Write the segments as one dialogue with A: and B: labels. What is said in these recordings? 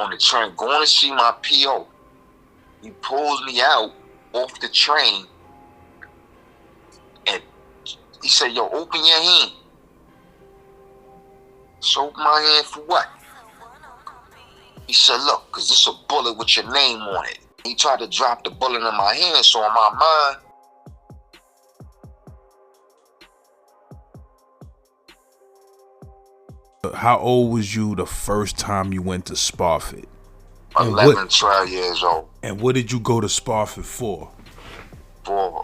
A: on the train, going to see my PO. He pulls me out off the train, and he said, yo, open your hand. So open my hand for what? He said, look, because this is a bullet with your name on it. He tried to drop the bullet in my hand, so in my
B: mind. How old was you the first time you went to Spofford?
A: 11, 12 years old.
B: And what did you go to Spofford for?
A: For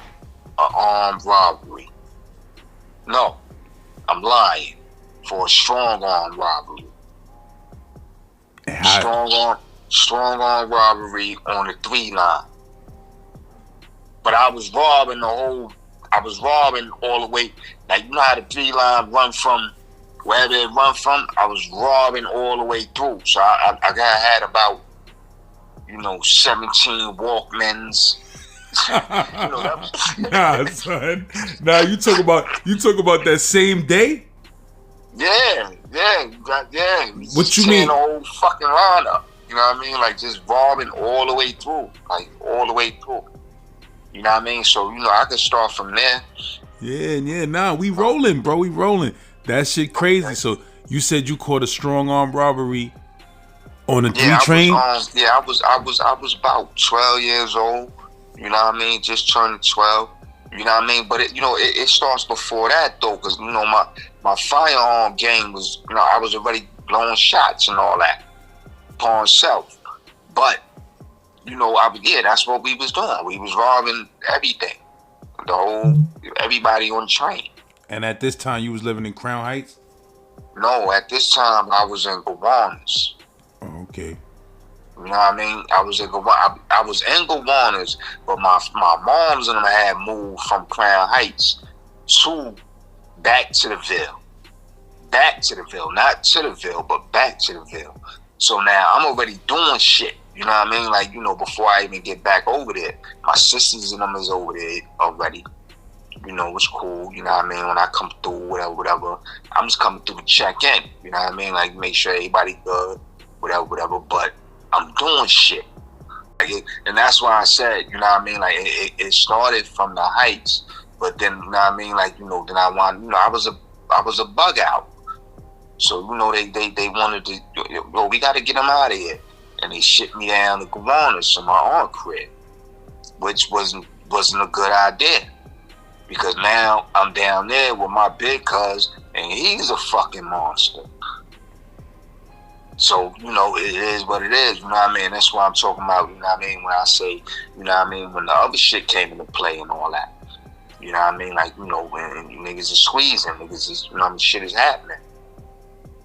A: an armed robbery. No, I'm lying. For a strong arm robbery. Strong arm robbery on the 3 line. But I was robbing all the way, like, you know how the 3 line run from wherever it run from? I was robbing all the way through. So I had about, 17 Walkmans. That was
B: Nah, son. Nah, you talk about that same day?
A: Yeah.
B: What you mean?
A: The whole fucking lineup. You know what I mean? Like, just robbing all the way through. Like, all the way through. You know what I mean? So, I could start from there.
B: Yeah. Nah, we rolling, bro. We rolling. That shit crazy. So, you said you caught a strong arm robbery on a 3 train?
A: I was about 12 years old. You know what I mean? Just turned 12. You know what I mean? But it starts before that though, because my firearm game was, I was already blowing shots and all that upon self. But that's what we was doing. We was robbing everything, everybody on the train.
B: And at this time, you was living in Crown Heights?
A: No, at this time I was in Gowanus.
B: Oh, okay.
A: You know what I mean? I was in Gowanus, but my moms and them had moved from Crown Heights back to the Ville. Back to the Ville. Not to the Ville, but back to the Ville. So now I'm already doing shit. You know what I mean? Like, before I even get back over there. My sisters and them is over there already. It's cool. You know what I mean? When I come through, whatever. I'm just coming through to check in. You know what I mean? Like, make sure everybody good, whatever. But I'm doing shit. And that's why I said, you know what I mean? Like, it started from the Heights, but then, you know what I mean? Like, then I was a bug out. So, they wanted to, we got to get them out of here. And they shipped me down to Gowanus to my aunt crib, which wasn't a good idea. Because now I'm down there with my big cuz, and he's a fucking monster. So, it is what it is, you know what I mean? That's what I'm talking about, you know what I mean? When I say, you know what I mean? When the other shit came into play and all that. You know what I mean? Like, when niggas is squeezing, niggas is, shit is happening.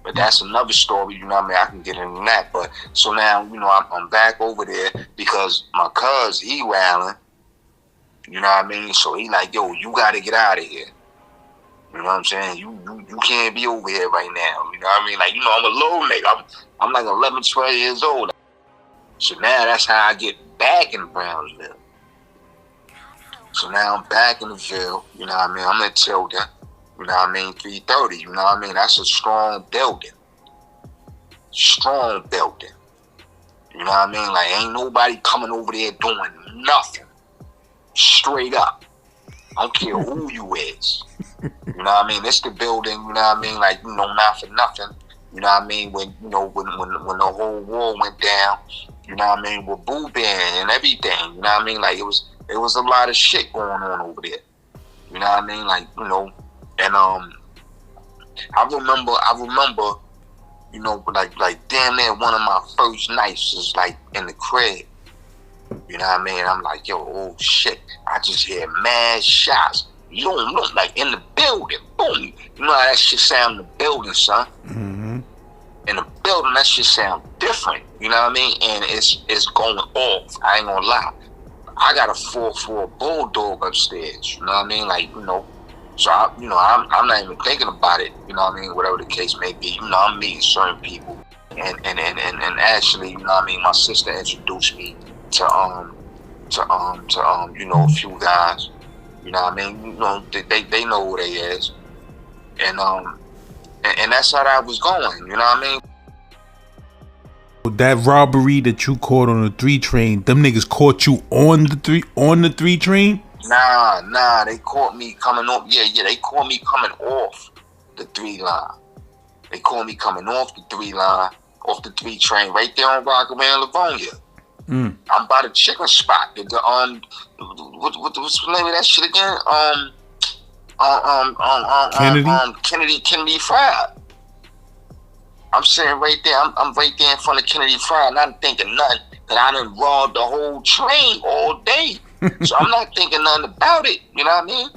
A: But that's another story, you know what I mean? I can get into that. But, so now, I'm back over there because my cuz, he wilding. You know what I mean? So he like, yo, you got to get out of here. You know what I'm saying? You can't be over here right now. You know what I mean? Like, I'm a little nigga. I'm like 11, 12 years old. So now that's how I get back in Brownsville. So now I'm back in the Ville. You know what I mean? I'm in Tilden. You know what I mean? 330. You know what I mean? That's a strong building. Strong building. You know what I mean? Like, ain't nobody coming over there doing nothing. Straight up. I don't care who you is. You know what I mean? It's the building, you know what I mean? Like, not for nothing. You know what I mean? When the whole war went down, you know what I mean? With Boo Band and everything, you know what I mean? Like, it was a lot of shit going on over there. You know what I mean? Like, and I remember, like damn near one of my first nights was like in the crib. You know what I mean? I'm like, yo, oh shit. I just hear mad shots. You don't look like in the building. Boom. You know how that shit sound in the building, son? Mm-hmm. In the building, that shit sound different. You know what I mean? And it's going off. I ain't gonna lie. I got a 4-4 bulldog upstairs. You know what I mean? Like, so I'm not even thinking about it. You know what I mean? Whatever the case may be. I'm meeting certain people. And actually, you know what I mean? My sister introduced me to a few guys. You know what I mean? They know who they is. And that's how that was going, you know what I mean?
B: That robbery that you caught on the 3 train, them niggas caught you on the 3 train?
A: Nah, they caught me coming off. Yeah, they caught me coming off the 3 line. They caught me coming off the 3 line, off the 3 train, right there on Rockaway and Livonia. I'm by the chicken spot. What's the name of that shit again? Kennedy Fried. I'm sitting right there. I'm right there in front of Kennedy Fried, and I'm thinking nothing. That I done robbed the whole train all day. So I'm not thinking nothing about it. You know what I mean?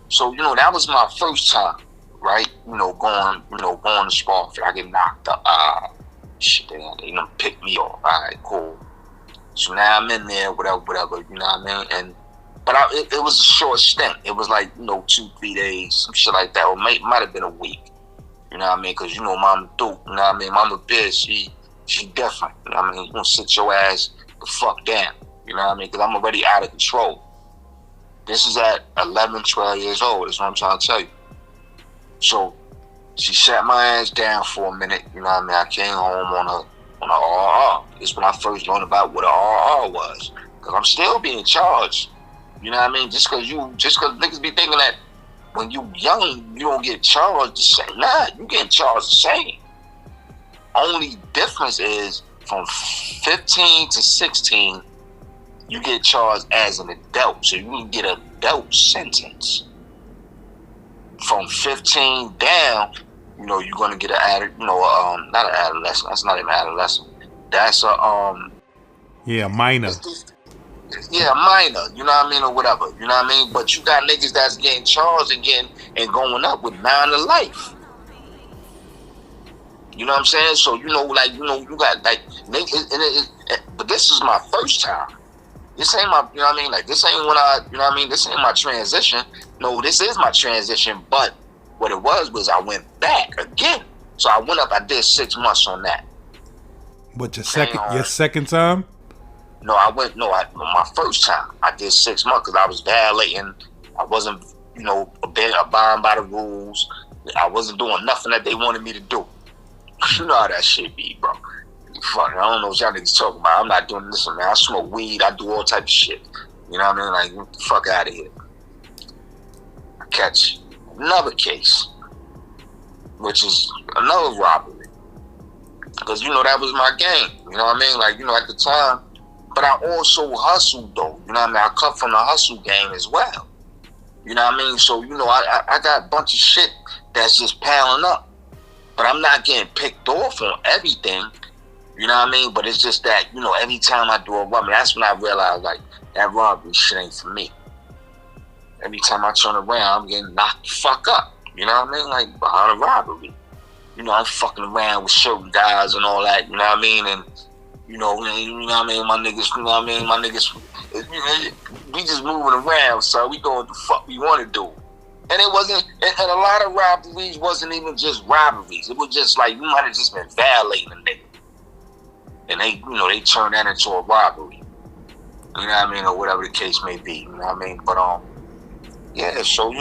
A: So, that was my first time, right? Going to Spofford. I get knocked up. Shit, they done pick me off. All right, cool. So now I'm in there, whatever, you know what I mean? But it was a short stint. It was like, 2-3 days, some shit like that. Or might have been a week. You know what I mean? Because, Mama Duke, you know what I mean? Mama Biz, she different. You know what I mean? You gonna sit your ass the fuck down. You know what I mean? Because I'm already out of control. This is at 11, 12 years old. That's what I'm trying to tell you. So she sat my ass down for a minute. You know what I mean? I came home on a RR. This is when I first learned about what a RR was. Because I'm still being charged. You know what I mean? Just because niggas be thinking that when you young, you don't get charged the same. Nah, you get charged the same. Only difference is from 15 to 16, you get charged as an adult. So you can get an adult sentence. From 15 down, you're going to get not an adolescent. That's not even adolescent. That's a,
B: minor.
A: Yeah, minor, you know what I mean, or whatever, you know what I mean? But you got niggas that's getting charged and going up with 9 to life. You know what I'm saying? So, you got like niggas, but this is my first time. This ain't my, you know what I mean? Like, this ain't when you know what I mean? This ain't my transition. No, this is my transition, but what it was I went back again. So I went up, I did 6 months on that.
B: But your second time?
A: No, my first time, I did 6 months because I was violating. I wasn't, abiding by the rules. I wasn't doing nothing that they wanted me to do. You know how that shit be, bro. Fuck, I don't know what y'all niggas talking about. I'm not doing this, man. I smoke weed. I do all type of shit. You know what I mean? Like, get the fuck out of here. I catch another case, which is another robbery. Because, that was my game. You know what I mean? Like, at the time. But I also hustled, though. You know what I mean? I come from the hustle game as well. You know what I mean? So, I got a bunch of shit that's just piling up. But I'm not getting picked off on everything. You know what I mean? But it's just that, every time I do a robbery, that's when I realize, like, that robbery shit ain't for me. Every time I turn around, I'm getting knocked the fuck up. You know what I mean? Like, behind a robbery. I'm fucking around with certain guys and all that, you know what I mean? And, you know what I mean? My niggas, we just moving around, so we doing what the fuck we want to do. And it wasn't, and a lot of robberies wasn't even just robberies. It was just like, you might have just been violating a nigga. And they turned that into a robbery. You know what I mean? Or whatever the case may be. You know what I mean? But, yeah, so,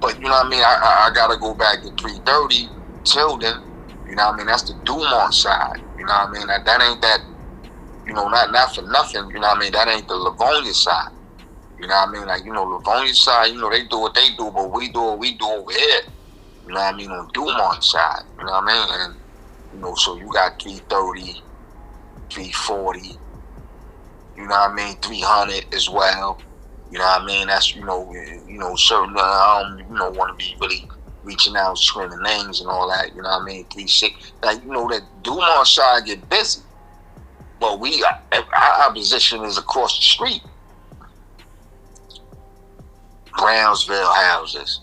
A: but, you know what I mean? I got to go back to 330 Tilden. You know what I mean? That's the Dumont side. You know what I mean? That ain't that, not for nothing. You know what I mean? That ain't the Livonia side. You know what I mean? Like, Livonia side, they do what they do, but we do what we do over here. You know what I mean? On Dumont side. You know what I mean? And, so you got 330, 340, you know what I mean? 300 as well. You know what I mean? That's, certain, I don't, want to be really reaching out, screaming names and all that, you know what I mean? 360. Like, that Dumont side get busy. But our position is across the street. Brownsville houses.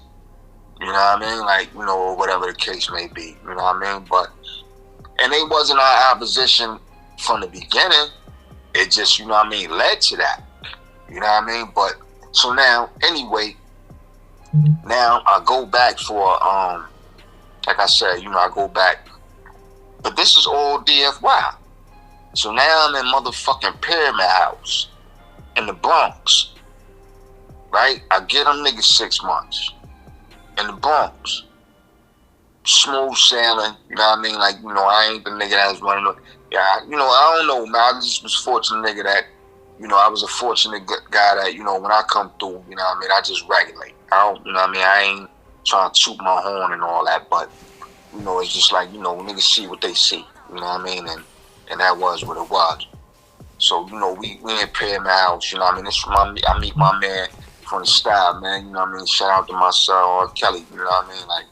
A: You know what I mean? Like, or whatever the case may be. You know what I mean? And they wasn't our opposition from the beginning. It just, led to that. You know what I mean? But, so now, anyway, now I go back for, like I said, I go back. But this is all DFY. So now I'm in motherfucking Pyramid House in the Bronx. Right? I get them niggas 6 months in the Bronx. smooth sailing, you know what I mean? Like, I ain't the nigga that was running. Yeah, I don't know, man. I just was fortunate nigga that, I was a fortunate guy that, when I come through, you know what I mean? I just regulate. I don't, you know what I mean? I ain't trying to toot my horn and all that, but, it's just like, niggas see what they see, you know what I mean? And that was what it was. So, we in Paramount House, you know what I mean? I meet my man from the style, man, you know what I mean? Shout out to my son, Kelly, you know what I mean? Like,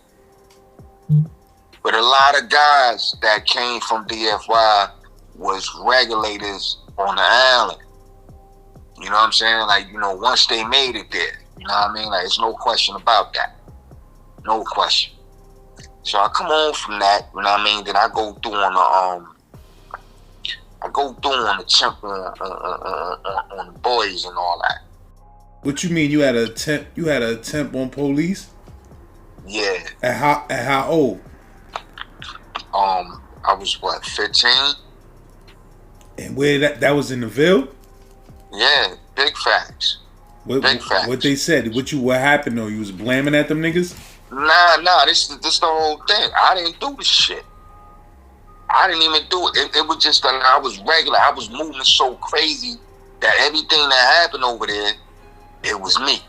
A: but a lot of guys that came from DFY was regulators on the island. You know what I'm saying? Like, once they made it there, you know what I mean? Like, there's no question about that. No question. So I come on from that, you know what I mean? Then I go through on the temp on the boys and all that.
B: What you mean? You had a temp on police?
A: Yeah.
B: At how old?
A: I was 15.
B: And where that was in the Ville?
A: Yeah, big facts.
B: Big facts. What they said? What happened though? You was blaming at them niggas?
A: Nah. This the whole thing. I didn't do the shit. I didn't even do it. It was just that I was regular. I was moving so crazy that everything that happened over there, it was me.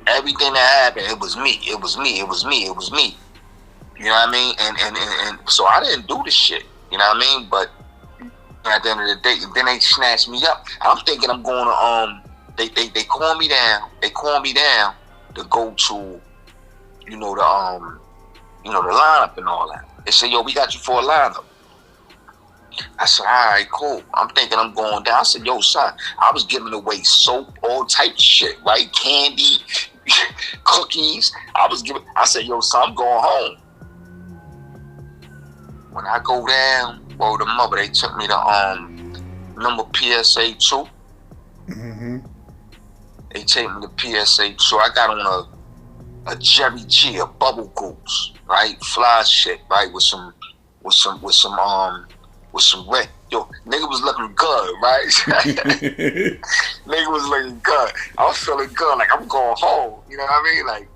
A: Everything that happened, it was me. It was me. It was me. It was me. You know what I mean? And so I didn't do the shit. You know what I mean? But at the end of the day, then they snatched me up. I'm thinking I'm going to they call me down. They call me down to go to the lineup and all that. They say, yo, we got you for a lineup. I said, all right, cool. I'm thinking I'm going down. I said, yo, son, I was giving away soap, all type of shit, right? Candy, cookies. I said, yo, son, I'm going home. When I go down, the mother, they took me to number PSA 2.
B: Mm-hmm.
A: They take me to PSA 2. I got on a Jerry G, a bubble goose, right? Fly shit, right? With some red. Yo, nigga was looking good, right? Nigga was looking good. I was feeling good, like I'm going home. You know what I mean? Like,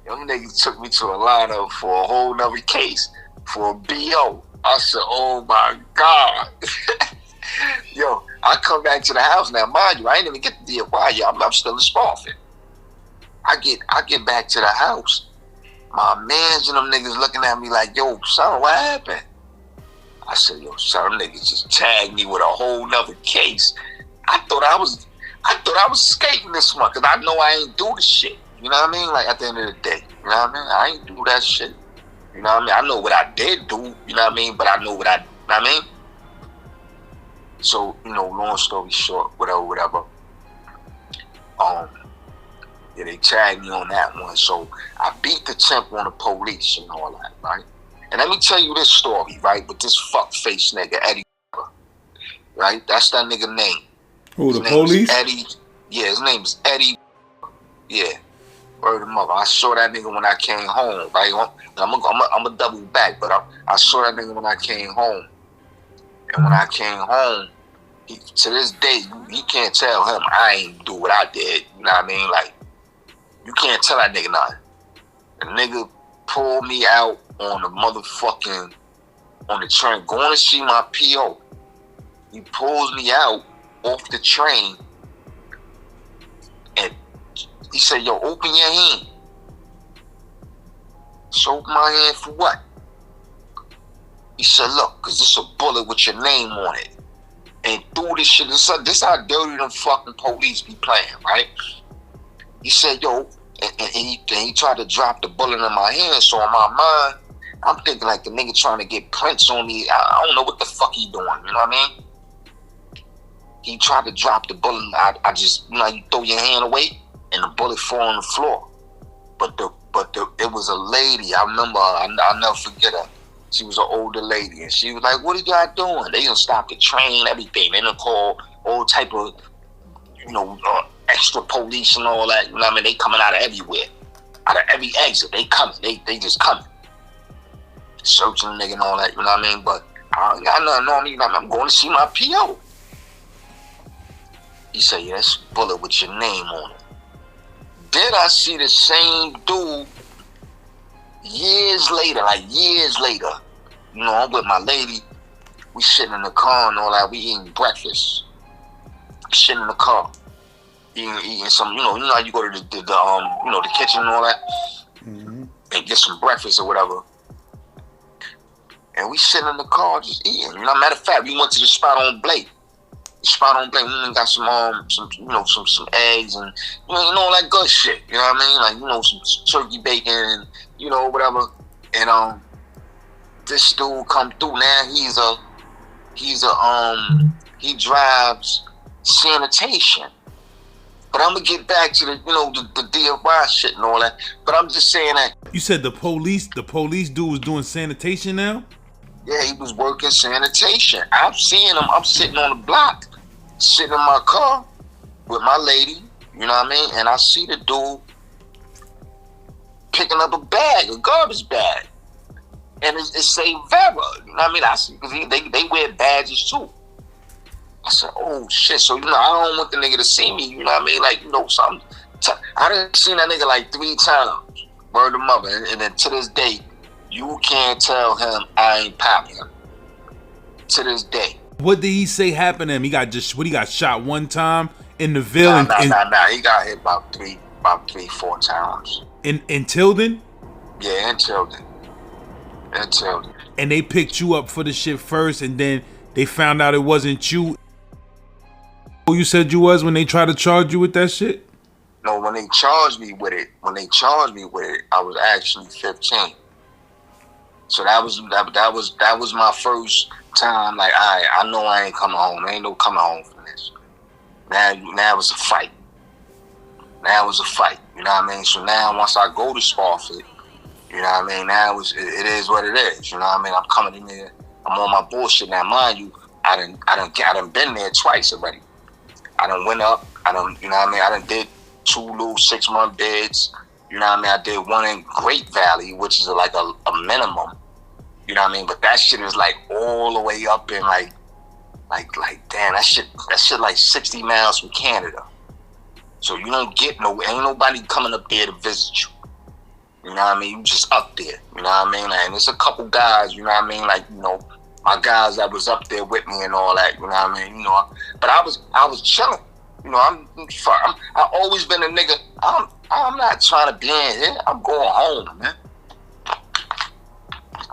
A: them niggas took me to a lineup for a whole nother case for a BO. I said, oh my God. Yo, I come back to the house now. Mind you, I ain't even get the DFY yet. I'm still in Spofford. I get back to the house. My mans and them niggas looking at me like, yo, son, what happened? I said, yo, son, them niggas just tagged me with a whole nother case. I thought I was skating this month, cause I know I ain't do the shit. You know what I mean? Like at the end of the day, you know what I mean? I ain't do that shit. You know what I mean? I know what I did do, you know what I mean? But I know what I mean? So, long story short, whatever. Yeah, they tagged me on that one. So I beat the temp on the police and all that, right? And let me tell you this story, right? With this fuck-face nigga, Eddie, right? That's that nigga name.
B: Who, the police?
A: Eddie. Yeah, his name is Eddie. Yeah. Word of mother. I saw that nigga when I came home, right? I'm a double back, but I saw that nigga when I came home. And when I came home, to this day, you can't tell him I ain't do what I did. You know what I mean? Like, you can't tell that nigga nothing. The nigga pulled me out on the train, going to see my PO. He pulls me out off the train and he said, yo, open your hand. So open my hand for what? He said, look, cause this a bullet with your name on it. And through this shit, this how dirty them fucking police be playing, right? He said, yo, and he tried to drop the bullet in my hand. So in my mind, I'm thinking like the nigga trying to get prints on me. I don't know what the fuck he doing, you know what I mean? He tried to drop the bullet. I just, you throw your hand away and the bullet fall on the floor. But it was a lady. I remember her. I'll never forget her. She was an older lady, and she was like, what are y'all doing? They done stop the train, everything. They done call all type of, extra police and all that. You know what I mean? They coming out of everywhere. Out of every exit, they coming. They just coming. Searching the nigga and all that, you know what I mean? But I ain't got nothing on me. I'm going to see my PO. He said, yeah, that's a bullet with your name on it. Then I see the same dude years later, you know, I'm with my lady. We sitting in the car and all that. We eating breakfast. Sitting in the car, eating some. You know how you go to the you know, the kitchen and all that, and get some breakfast or whatever. And we sitting in the car just eating. You know, matter of fact, we went to the spot on Blake. We got some you know, some eggs and you know all that good shit. You know what I mean? Like, you know, some turkey bacon and you know whatever. And this dude come through. Now he drives sanitation. But I'm gonna get back to the, you know, the DFY shit and all that. But I'm just saying that.
B: You said the police dude was doing sanitation now?
A: Yeah, he was working sanitation. I'm seeing him. I'm sitting on the block, sitting in my car with my lady. You know what I mean? And I see the dude picking up a garbage bag, and it say Vera. You know what I mean? I see because they wear badges too. I said, oh shit. So, you know, I don't want the nigga to see me. You know what I mean? Like, you know, I done seen that nigga like 3 times. Word of mother. And then to this day, you can't tell him I ain't popping him. To this day.
B: What did he say happened to him? He got shot one time in the Ville.
A: Nah. He got hit about 3-4 times.
B: In Tilden?
A: Yeah, in Tilden.
B: And they picked you up for the shit first, and then they found out it wasn't you. Who you said you was when they tried to charge you with that shit?
A: No, when they charged me with it, I was actually 15. So that was my first time. Like, I know I ain't coming home. There ain't no coming home from this. Now it's a fight. You know what I mean? So now once I go to Spofford, you know what I mean? Now it is what it is. You know what I mean? I'm coming in there. I'm on my bullshit now. Mind you, I done been there twice already. I done went up. You know what I mean? I done did 2 little 6-month bids. You know what I mean? I did one in Great Valley, which is like a minimum. You know what I mean? But that shit is like all the way up in like damn, that shit like 60 miles from Canada. So you don't get ain't nobody coming up there to visit you. You know what I mean? You just up there. You know what I mean? And there's a couple guys, you know what I mean? Like, you know, my guys that was up there with me and all that, you know what I mean? You know, but I was chilling. You know, I always been a nigga. I'm not trying to be in here. I'm going home, man.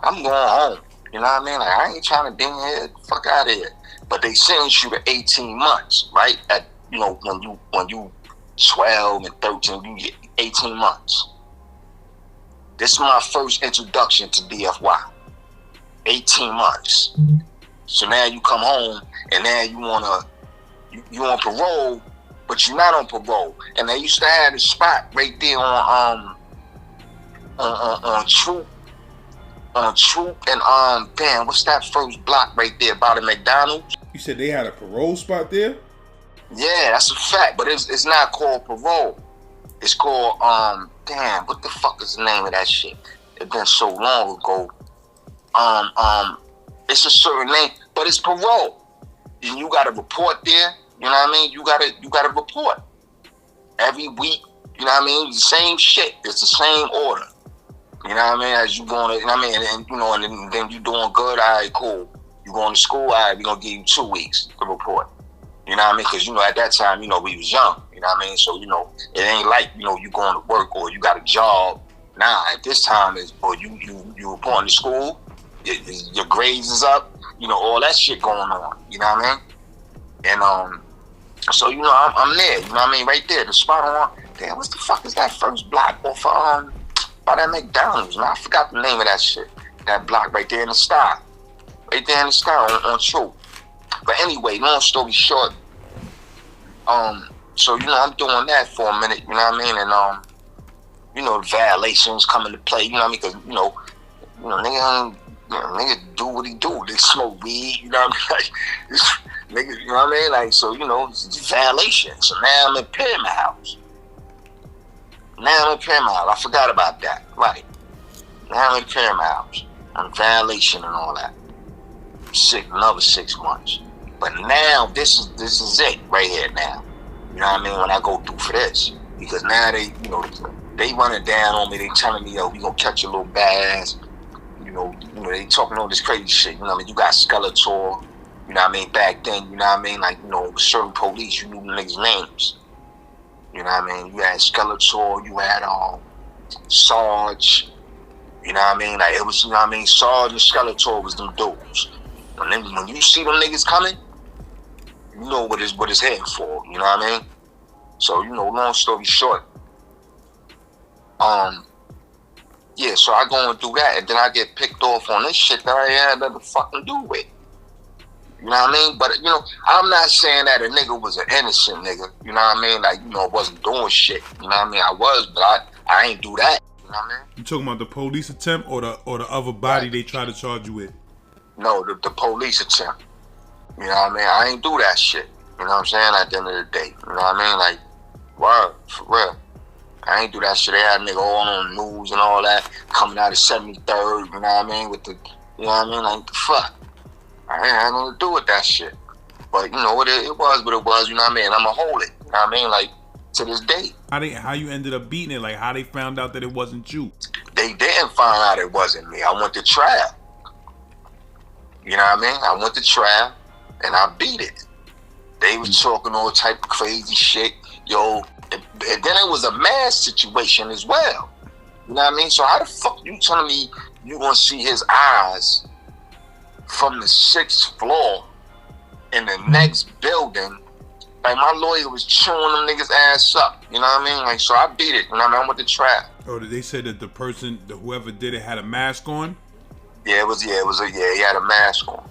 A: I'm going home. You know what I mean? Like, I ain't trying to be in here. Fuck out of here. But they sentence you to 18 months, right? At, you know, when you 12 and 13, you get 18 months. This is my first introduction to DFY. 18 months. So now you come home and now you on parole, but you're not on parole. And they used to have this spot right there on Troop and damn, what's that first block right there by the McDonald's?
B: You said they had a parole spot there?
A: Yeah, that's a fact, but it's not called parole. It's called damn, what the fuck is the name of that shit? It's been so long ago. It's a certain name, but it's parole. And you gotta report there, you know what I mean? You gotta report. Every week, you know what I mean? The same shit. It's the same order. You know what I mean? As you going, you know what I mean? And you know, and then you doing good, all right, cool. You going to school, all right, we're gonna give you 2 weeks to report. You know what I mean? Because, you know, at that time, you know, we was young. You know what I mean? So, you know, it ain't like, you know, you going to work or you got a job. Nah, at this time, you reporting to school, your grades is up, you know, all that shit going on. You know what I mean? And so, you know, I'm there. You know what I mean? Right there, the spot on. Damn, what the fuck is that first block off by that McDonald's? Man, I forgot the name of that shit. That block right there in the Sky. Right there in the Sky on True. But anyway, long story short, so, you know, I'm doing that for a minute, you know what I mean? And, you know, the violations come into play, you know what I mean? Because, you know, nigga do what he do. They smoke weed, you know what I mean? Like, nigga, you know what I mean? Like, so, you know, it's violations. So now I'm in Pyramid House. I forgot about that. Right. Now I'm in Pyramid House. I'm violation and all that. Another 6 months. But now this is it right here now. You know what I mean? When I go through for this. Because now they, you know, They running down on me. They telling me, yo, we gonna catch your little bad ass. You know, they talking all this crazy shit. You know what I mean? You got Skeletor. You know what I mean? Back then, you know what I mean? Like, you know, certain police, you knew the niggas' names. You know what I mean? You had Skeletor. You had Sarge. You know what I mean? Like, it was, you know what I mean? Sarge and Skeletor was them dudes. When you see them niggas coming, you know what it's heading for. You know what I mean? So, you know, long story short, yeah, so I go and do that, and then I get picked off on this shit that I had nothing to fucking do with. You know what I mean? But, you know, I'm not saying that a nigga was an innocent nigga. You know what I mean? Like, you know, wasn't doing shit. You know what I mean? I was, but I ain't do that. You know what I mean?
B: You talking about the police attempt or the other body they try to charge you with?
A: No, the police attempt. You know what I mean? I ain't do that shit. You know what I'm saying? At the end of the day. You know what I mean? Like, word, for real. I ain't do that shit. They had a nigga all on the news and all that, coming out of 73rd, you know what I mean? With the, you know what I mean? Like, the fuck. I ain't had nothing to do with that shit. But, you know, it was what it was, you know what I mean? I'ma hold it, you know what I mean? Like, to this day.
B: How you ended up beating it? Like, how they found out that it wasn't you?
A: They didn't find out it wasn't me. I went to trial. You know what I mean? I went to trial, and I beat it. They was talking all type of crazy shit. Yo, and then it was a mass situation as well. You know what I mean? So how the fuck you telling me you gonna see his eyes from the 6th floor in the next building? Like, my lawyer was chewing them niggas' ass up. You know what I mean? Like, so I beat it. You know what I mean? I went to trial.
B: Oh, did they say that the person, whoever did it, had a mask on?
A: Yeah, he had a mask on.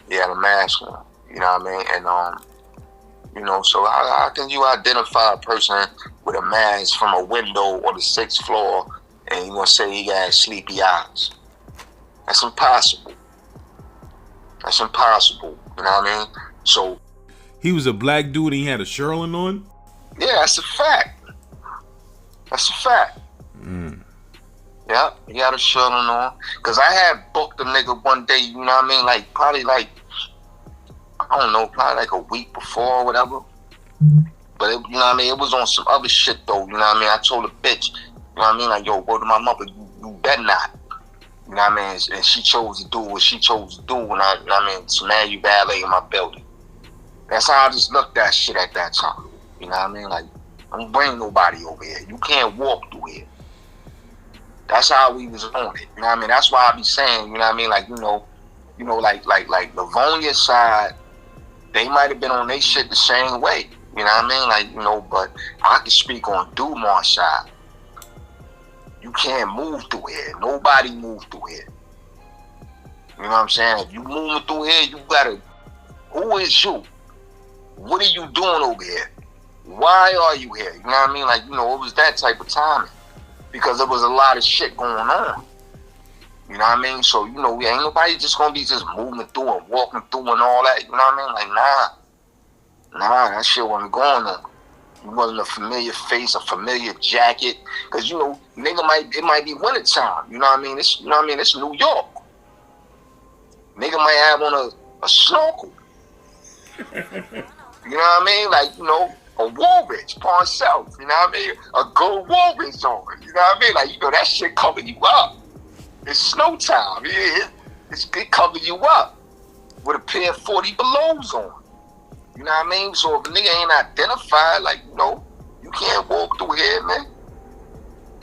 A: He had a mask on. You know what I mean? And you know, so how can you identify a person with a mask from a window on the 6th floor and you gonna say he got sleepy eyes? That's impossible. That's impossible. You know what I mean? So
B: he was a black dude and he had a Sherlin on?
A: Yeah, that's a fact. That's a fact. Yeah, he had a Sherlin on. Cause I had booked a nigga one day, you know what I mean? Like, probably like, I don't know, probably like a week before or whatever. But, you know what I mean? It was on some other shit, though. You know what I mean? I told the bitch, you know what I mean? Like, yo, word to my mother, you better not. You know what I mean? And she chose to do what she chose to do. And you know what I mean? So now you valet in my building. That's how I just looked at shit at that time. You know what I mean? Like, don't bring nobody over here. You can't walk through here. That's how we was on it. You know what I mean? That's why I be saying, you know what I mean? Like, you know, like Livonia side, they might have been on their shit the same way. You know what I mean? Like, you know, but I can speak on Dumont side. You can't move through here. Nobody move through here. You know what I'm saying? If you moving through here, you gotta, who is you? What are you doing over here? Why are you here? You know what I mean? Like, you know, it was that type of timing. Because there was a lot of shit going on. You know what I mean? So, you know, ain't nobody just gonna be just moving through and walking through and all that. You know what I mean? Like, nah, that shit wasn't going on. It wasn't a familiar face, a familiar jacket. Cause, you know, it might be wintertime. You know what I mean? It's New York. Nigga might have on a snorkel. You know what I mean? Like, you know, a Woolridge, Pawn South. You know what I mean? A gold Woolridge on. You know what I mean? Like, you know, that shit covering you up. It's snow time. It covers you up with a pair of 40 belows on. You know what I mean? So if a nigga ain't identified, like, you know, you can't walk through here, man.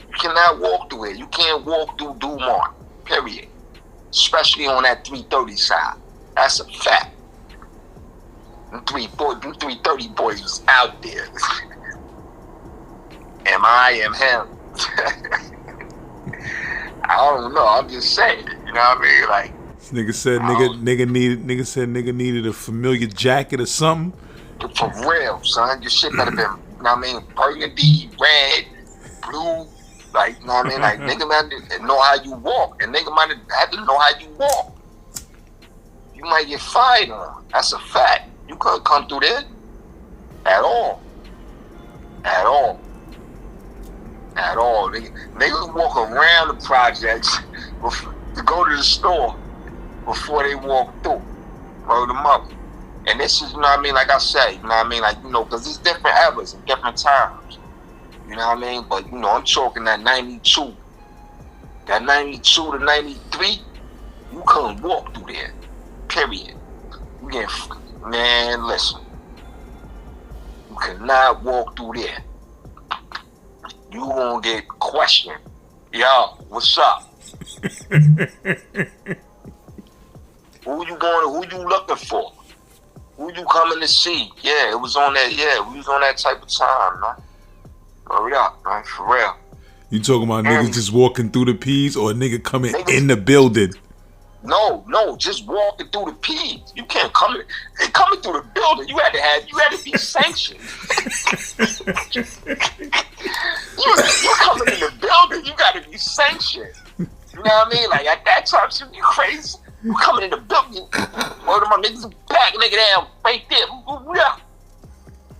A: You cannot walk through here. You can't walk through Dumont, period. Especially on that 330 side. That's a fact. Them 330 boys was out there. am him. I don't know. I'm just saying. You know what I mean? Like,
B: this nigga said nigga needed a familiar jacket or something.
A: For real, son. Your shit better been, you know what I mean, burgundy, red, blue. Like, you know what I mean? Like, nigga might know how you walk. And nigga might have to know how you walk. You might get fired on. That's a fact. You couldn't come through there at all. At all. At all. Niggas walk around the projects to go to the store before they walk through. Word them up. And this is, you know what I mean, like I say, you know what I mean, like, you know, because it's different eras and different times. You know what I mean? But, you know, I'm talking that 92. That 92 to 93, you couldn't walk through there. Period. You get, man, listen. You cannot walk through there. You gonna get questioned. Yo, what's up? Who you looking for? Who you coming to see? Yeah, it was on that, we was on that type of time, man. Hurry up, man, for real.
B: You talking about niggas just walking through the P's or a nigga coming in the building?
A: No, just walking through the P's. You can't coming through the building. You had to be sanctioned. you coming in the building, you gotta be sanctioned. You know what I mean? Like at that time, shit, you crazy. You coming in the building, one of my niggas back, nigga down, right there.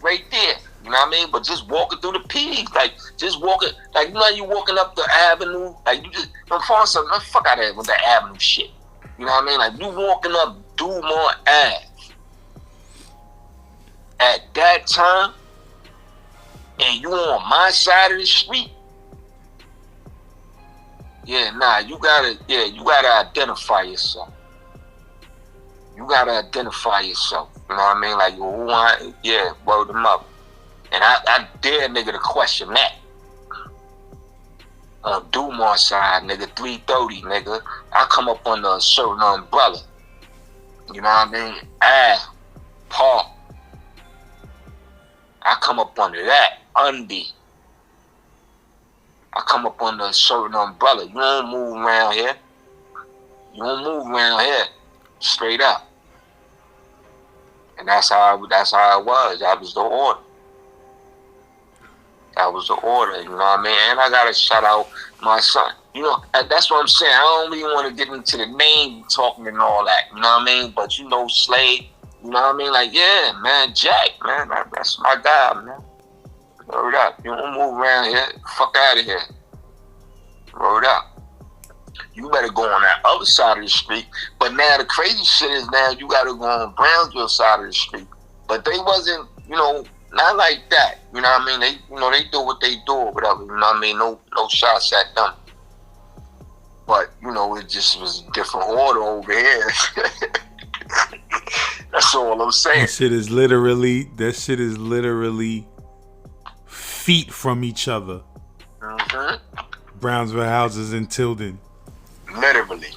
A: Right there. You know what I mean? But just walking through the P's, like just walking, like you know you walking up the avenue, like you just don't find something. Fuck out of there with that avenue shit. You know what I mean? Like you walking up Dumont Ave at that time, and you on my side of the street. Yeah, nah, you gotta identify yourself. You gotta identify yourself. You know what I mean? Like word them up. And I dare nigga to question that. On Dumont side, nigga, 330, nigga. I come up under a certain umbrella. You know what I mean? Park. I come up under that. Undy. I come up under a certain umbrella. You don't move around here. Straight up. And that's how it was. That was the order. That was the order, you know what I mean? And I gotta shout out my son. You know, that's what I'm saying. I don't really want to get into the name talking and all that, you know what I mean? But you know, Slade, you know what I mean? Like, yeah, man, Jack, man, that's my guy, man. Word up. You don't move around here. Fuck out of here. Word up. You better go on that other side of the street. But now the crazy shit is now you gotta go on Brownsville side of the street. But they wasn't, you know, not like that, you know what I mean? They do what they do or whatever, you know what I mean? No shots at them. But, you know, it just was a different order over here. That's all I'm saying.
B: That shit is literally feet from each other.
A: Mm-hmm.
B: Brownsville houses in Tilden. Literally.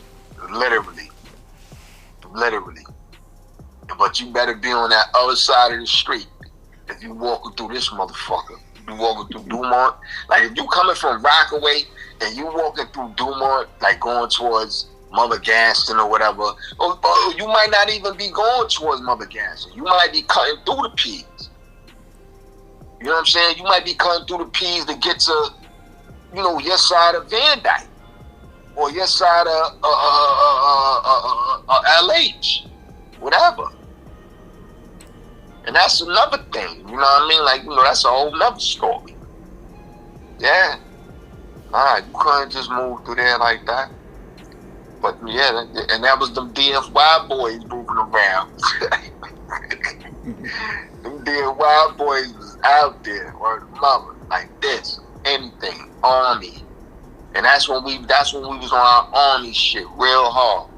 A: But you better be on that other side of the street. If you walking through this motherfucker, you walking through Dumont, like if you coming from Rockaway and you walking through Dumont, like going towards Mother Gaston or whatever, or you might not even be going towards Mother Gaston. You might be cutting through the P's. You know what I'm saying? You might be cutting through the P's to get to, you know, your side of Van Dyke or your side of LH, whatever. And that's another thing, you know what I mean? Like, you know, that's a whole nother story. Yeah. Nah, you couldn't just move through there like that. But yeah, and that was them DFY boys moving around. Them DFY boys was out there, word of mother, like this, anything, army. And that's when we was on our army shit real hard.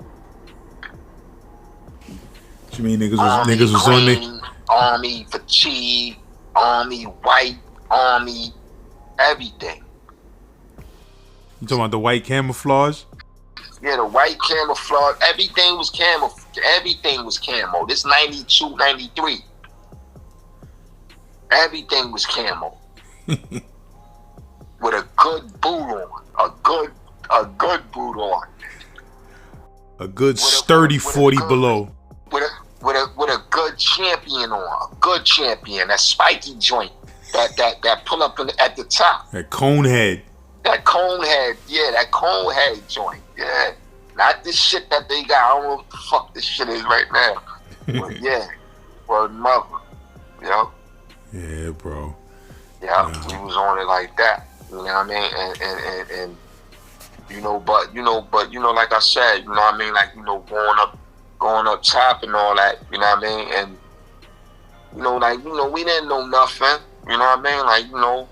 B: What you mean niggas was on there?
A: Army fatigue, army white, army everything.
B: You talking about the white camouflage?
A: Yeah, the white camouflage. Everything was camo. This 92, 93. Everything was camo. With a good boot on. A good boot on.
B: A good sturdy 40 below.
A: With a good champion on. A good champion. That spiky joint. That pull up at the top.
B: That cone head.
A: That cone head joint. Yeah. Not this shit that they got. I don't know what the fuck this shit is right now. But yeah. Word mother. You know?
B: Yeah, bro.
A: Yeah, we was on it like that. You know what I mean? And you know, but like I said, you know what I mean? Like, you know, going up top and all that, you know what I mean? And you know, like, you know, we didn't know nothing. You know what I mean? Like, you know,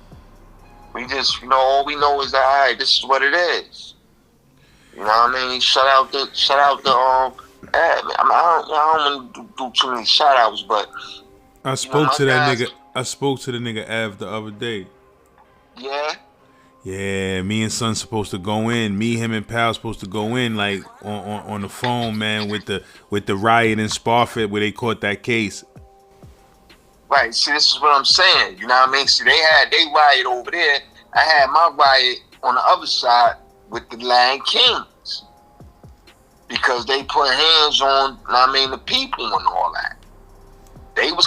A: We just, all we know is that, all right, this is what it is. You know what I mean? Shout out the ad. I don't want to do too many shout outs, but
B: I spoke to that nigga. I spoke to the nigga Av the other day.
A: Yeah.
B: Yeah, me and son supposed to go in. Me, him, and Pal supposed to go in like on the phone, man, with the riot in Spofford where they caught that case.
A: Right. See, this is what I'm saying. You know what I mean? See, they riot over there. I had my riot on the other side with the Land Kings because they put hands on, the people and all that. They was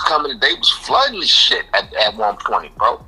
A: flooding the shit at one point, bro.